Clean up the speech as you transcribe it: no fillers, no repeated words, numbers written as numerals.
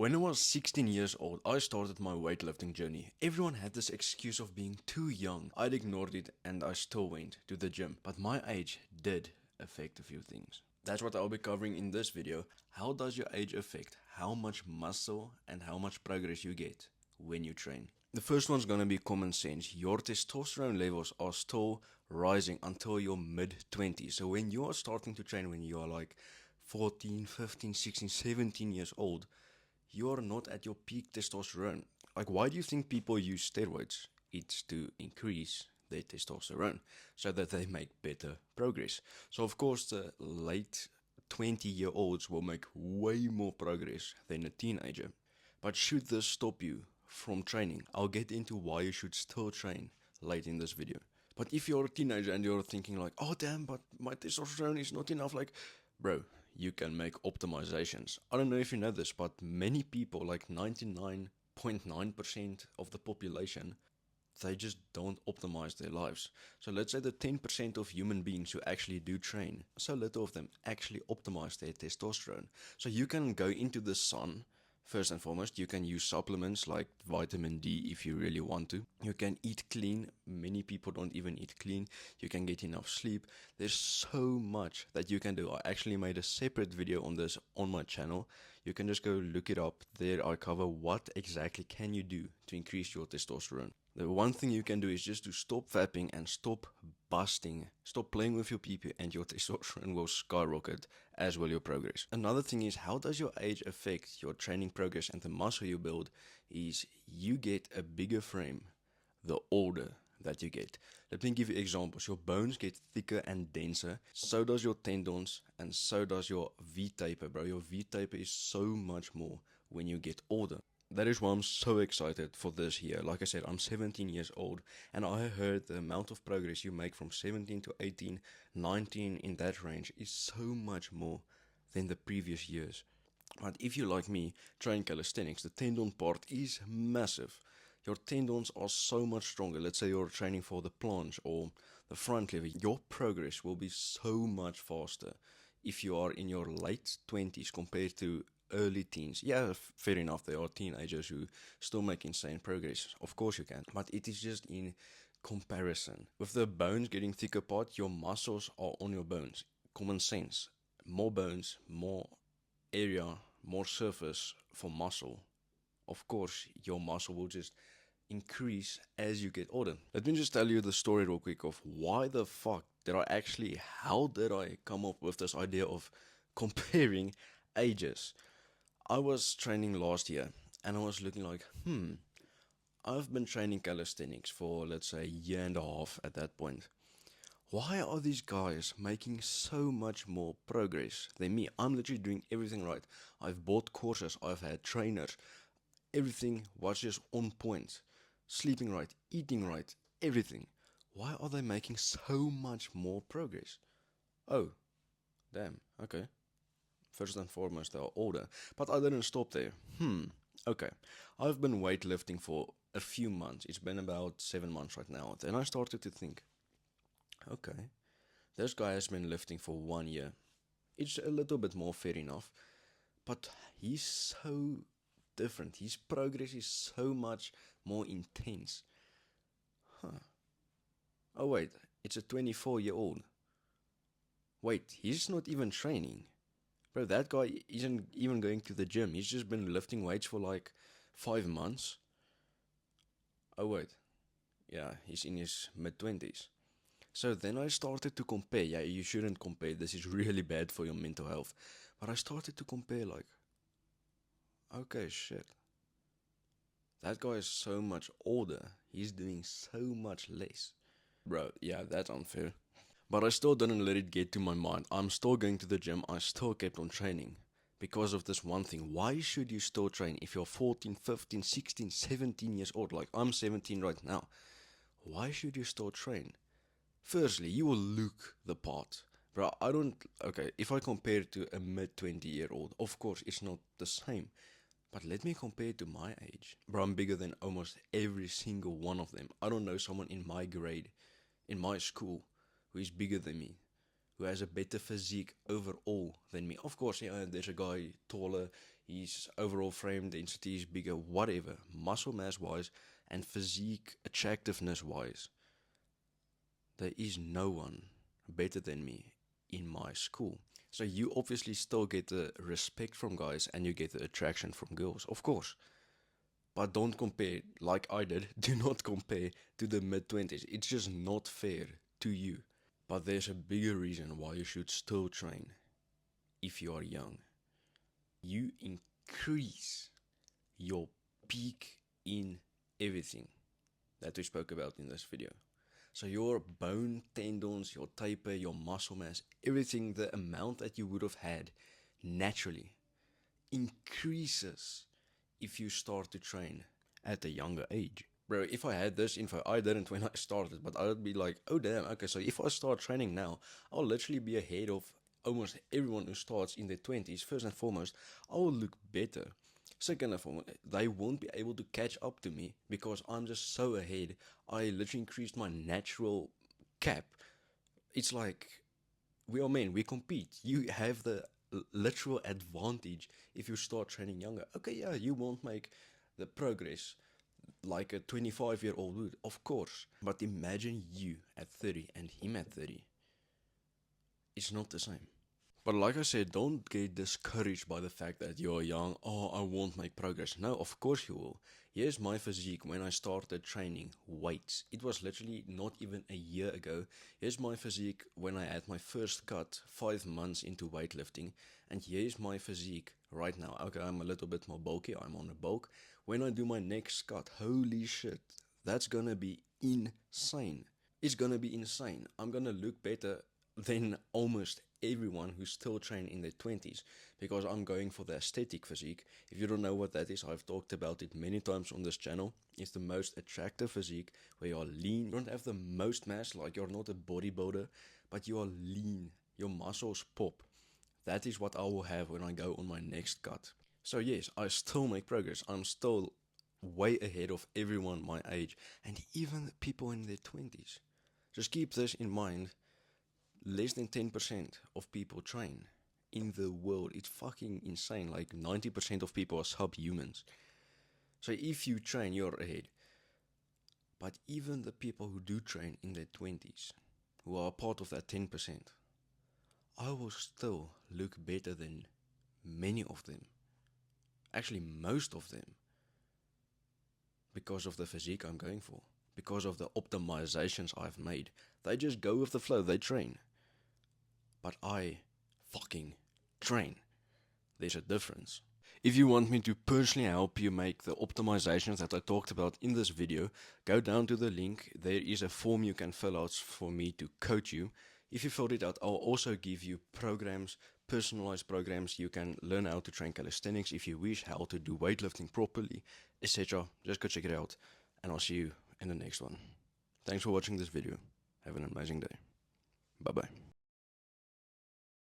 When I was 16 years old, I started my weightlifting journey. Everyone had this excuse of being too young. I'd ignored it and I still went to the gym. But my age did affect a few things. That's what I'll be covering in this video. How does your age affect how much muscle and how much progress you get when you train? The first one's gonna be common sense. Your testosterone levels are still rising until your mid-20s. So when you are starting to train when you are like 14, 15, 16, 17 years old, you're not at your peak testosterone. Like, why do you think people use steroids? It's to increase their testosterone so that they make better progress. So, of course, the late 20-year-olds will make way more progress than a teenager. But should this stop you from training? I'll get into why you should still train late in this video. But if you're a teenager and you're thinking like, oh damn, but my testosterone is not enough, like, bro, you can make optimizations. I don't know if you know this, but many people, like 99.9% of the population, they just don't optimize their lives. So let's say the 10% of human beings who actually do train, so little of them actually optimize their testosterone. So you can go into the sun. First and foremost, you can use supplements like vitamin D if you really want to. You can eat clean. Many people don't even eat clean. You can get enough sleep. There's so much that you can do. I actually made a separate video on this on my channel. You can just go look it up. There I cover what exactly can you do to increase your testosterone. The one thing you can do is just to stop vapping and stop busting. Stop playing with your PP and your testosterone will skyrocket, as will your progress. Another thing is, how does your age affect your training progress and the muscle you build? Is you get a bigger frame the older that you get. Let me give you examples. Your bones get thicker and denser. So does your tendons and so does your V-taper, bro. Your V-taper is so much more when you get older. That is why I'm so excited for this year. Like I said, I'm 17 years old and I heard the amount of progress you make from 17 to 18, 19 in that range is so much more than the previous years. But if you, like me, train calisthenics, the tendon part is massive. Your tendons are so much stronger. Let's say you're training for the planche or the front lever. Your progress will be so much faster if you are in your late 20s compared to early teens. Yeah, fair enough, there are teenagers who still make insane progress. Of course you can. But it is just in comparison. With the bones getting thicker apart, your muscles are on your bones. Common sense. More bones, more area, more surface for muscle. Of course, your muscle will just increase as you get older. Let me just tell you the story real quick of why the fuck how did I come up with this idea of comparing ages? I was training last year and I was looking like, I've been training calisthenics for, let's say, a year and a half at that point. Why are these guys making so much more progress than me? I'm literally doing everything right. I've bought courses, I've had trainers, everything was just on point. Sleeping right, eating right, everything. Why are they making so much more progress? Oh, damn, okay. First and foremost, they are older. But I didn't stop there. Okay. I've been weightlifting for a few months. It's been about 7 months right now. Then I started to think, okay, this guy has been lifting for 1 year. It's a little bit more fair enough. But he's so different. His progress is so much more intense. Oh wait, it's a 24-year-old. Wait, he's not even training. Bro, that guy isn't even going to the gym. He's just been lifting weights for like 5 months. Oh, wait. Yeah, he's in his mid-20s. So then I started to compare. Yeah, you shouldn't compare. This is really bad for your mental health. But I started to compare like, okay, shit. That guy is so much older. He's doing so much less. Bro, yeah, that's unfair. But I still didn't let it get to my mind. I'm still going to the gym. I still kept on training. Because of this one thing. Why should you still train if you're 14, 15, 16, 17 years old? Like, I'm 17 right now. Why should you still train? Firstly, you will look the part. Bro, I don't... Okay, if I compare it to a mid-20-year-old, of course, it's not the same. But let me compare it to my age. Bro, I'm bigger than almost every single one of them. I don't know someone in my grade, in my school, who is bigger than me, who has a better physique overall than me. Of course, yeah, there's a guy taller, his overall frame density is bigger, whatever, muscle mass wise and physique attractiveness wise, there is no one better than me in my school. So you obviously still get the respect from guys and you get the attraction from girls, of course. But don't compare, like I did, do not compare to the mid-20s. It's just not fair to you. But there's a bigger reason why you should still train if you are young. You increase your peak in everything that we spoke about in this video. So your bone, tendons, your taper, your muscle mass, everything, the amount that you would have had naturally increases if you start to train at a younger age. Bro, if I had this info, I didn't when I started, but I would be like, oh damn, okay, so if I start training now, I'll literally be ahead of almost everyone who starts in their 20s. First and foremost, I will look better. Second and foremost, they won't be able to catch up to me because I'm just so ahead. I literally increased my natural cap. It's like, we are men, we compete. You have the literal advantage if you start training younger. Okay, yeah, you won't make the progress like a 25-year-old would, of course. But imagine you at 30 and him at 30. It's not the same. But like I said, don't get discouraged by the fact that you're young. Oh, I won't make progress. No, of course you will. Here's my physique when I started training weights. It was literally not even a year ago. Here's my physique when I had my first cut 5 months into weightlifting. And here's my physique right now. Okay, I'm a little bit more bulky. I'm on the bulk. When I do my next cut, holy shit, that's gonna be insane. It's gonna be insane. I'm gonna look better than almost everyone who's still training in their 20s because I'm going for the aesthetic physique. If you don't know what that is, I've talked about it many times on this channel. It's the most attractive physique where you're lean. You don't have the most mass, like you're not a bodybuilder, but you are lean. Your muscles pop. That is what I will have when I go on my next cut. So yes, I still make progress. I'm still way ahead of everyone my age and even people in their 20s. Just keep this in mind. Less than 10% of people train in the world. It's fucking insane. Like 90% of people are subhumans. So if you train, you're ahead. But even the people who do train in their 20s, who are part of that 10%, I will still look better than many of them. Actually, most of them. Because of the physique I'm going for. Because of the optimizations I've made. They just go with the flow. They train. But I fucking train. There's a difference. If you want me to personally help you make the optimizations that I talked about in this video, go down to the link. There is a form you can fill out for me to coach you. If you fill it out, I'll also give you programs, personalized programs. You can learn how to train calisthenics if you wish, how to do weightlifting properly, etc. Just go check it out, and I'll see you in the next one. Thanks for watching this video. Have an amazing day. Bye-bye.